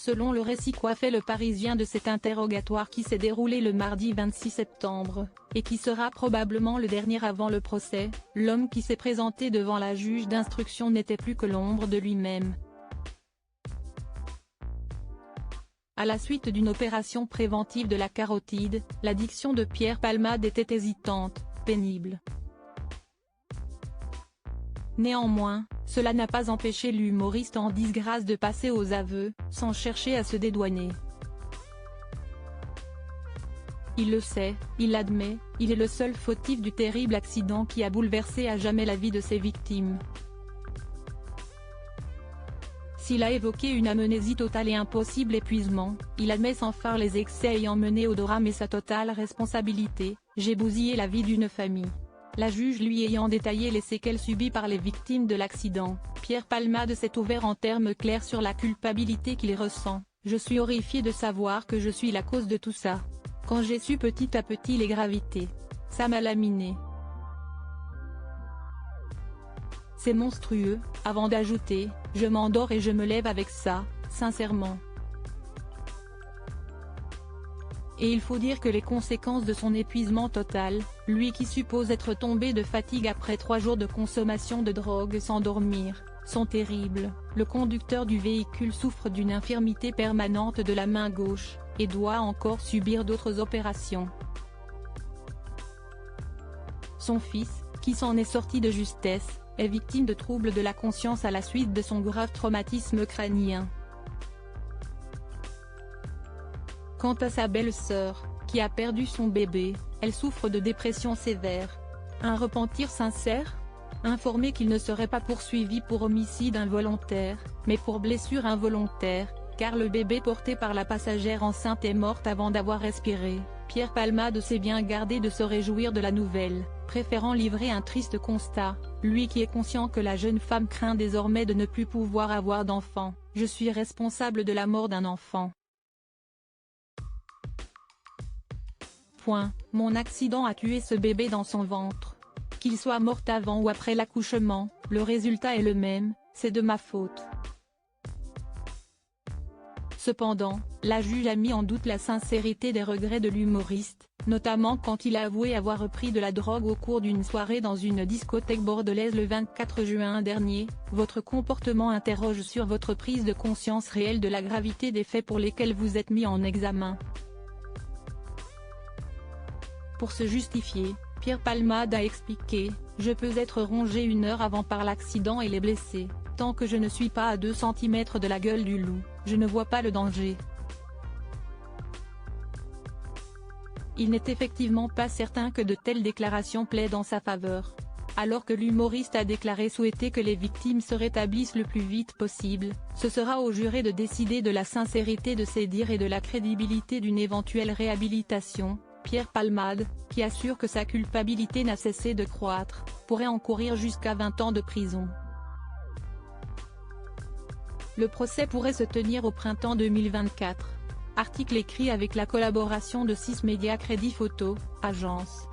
selon le récit coiffé Le Parisien de cet interrogatoire qui s'est déroulé le mardi 26 septembre, et qui sera probablement le dernier avant le procès, l'homme qui s'est présenté devant la juge d'instruction n'était plus que l'ombre de lui-même. À la suite d'une opération préventive de la carotide, la diction de Pierre Palmade était hésitante, pénible. Néanmoins, cela n'a pas empêché l'humoriste en disgrâce de passer aux aveux, sans chercher à se dédouaner. Il le sait, il l'admet, il est le seul fautif du terrible accident qui a bouleversé à jamais la vie de ses victimes. S'il a évoqué une amnésie totale et un possible épuisement, il admet sans phare les excès ayant mené au drame et sa totale responsabilité. « J'ai bousillé la vie d'une famille ». La juge lui ayant détaillé les séquelles subies par les victimes de l'accident, Pierre Palmade s'est ouvert en termes clairs sur la culpabilité qu'il ressent. « Je suis horrifié de savoir que je suis la cause de tout ça. Quand j'ai su petit à petit les gravités, ça m'a laminé. C'est monstrueux », avant d'ajouter « Je m'endors et je me lève avec ça, sincèrement ». Et il faut dire que les conséquences de son épuisement total, lui qui suppose être tombé de fatigue après 3 jours de consommation de drogue sans dormir, sont terribles. Le conducteur du véhicule souffre d'une infirmité permanente de la main gauche, et doit encore subir d'autres opérations. Son fils, qui s'en est sorti de justesse, est victime de troubles de la conscience à la suite de son grave traumatisme crânien. Quant à sa belle-sœur, qui a perdu son bébé, elle souffre de dépression sévère. Un repentir sincère ? Informé qu'il ne serait pas poursuivi pour homicide involontaire, mais pour blessure involontaire, car le bébé porté par la passagère enceinte est morte avant d'avoir respiré, Pierre Palmade s'est bien gardé de se réjouir de la nouvelle, préférant livrer un triste constat, lui qui est conscient que la jeune femme craint désormais de ne plus pouvoir avoir d'enfant. « Je suis responsable de la mort d'un enfant. Mon accident a tué ce bébé dans son ventre. Qu'il soit mort avant ou après l'accouchement, le résultat est le même, c'est de ma faute. » Cependant, la juge a mis en doute la sincérité des regrets de l'humoriste, notamment quand il a avoué avoir repris de la drogue au cours d'une soirée dans une discothèque bordelaise le 24 juin dernier. « Votre comportement interroge sur votre prise de conscience réelle de la gravité des faits pour lesquels vous êtes mis en examen. » Pour se justifier, Pierre Palmade a expliqué « Je peux être rongé 1 heure avant par l'accident et les blessés, tant que je ne suis pas à 2 cm de la gueule du loup, je ne vois pas le danger. » Il n'est effectivement pas certain que de telles déclarations plaident en sa faveur. Alors que l'humoriste a déclaré souhaiter que les victimes se rétablissent le plus vite possible, ce sera au juré de décider de la sincérité de ses dires et de la crédibilité d'une éventuelle réhabilitation. Pierre Palmade, qui assure que sa culpabilité n'a cessé de croître, pourrait encourir jusqu'à 20 ans de prison. Le procès pourrait se tenir au printemps 2024. Article écrit avec la collaboration de 6 médias Crédit Photo, agence.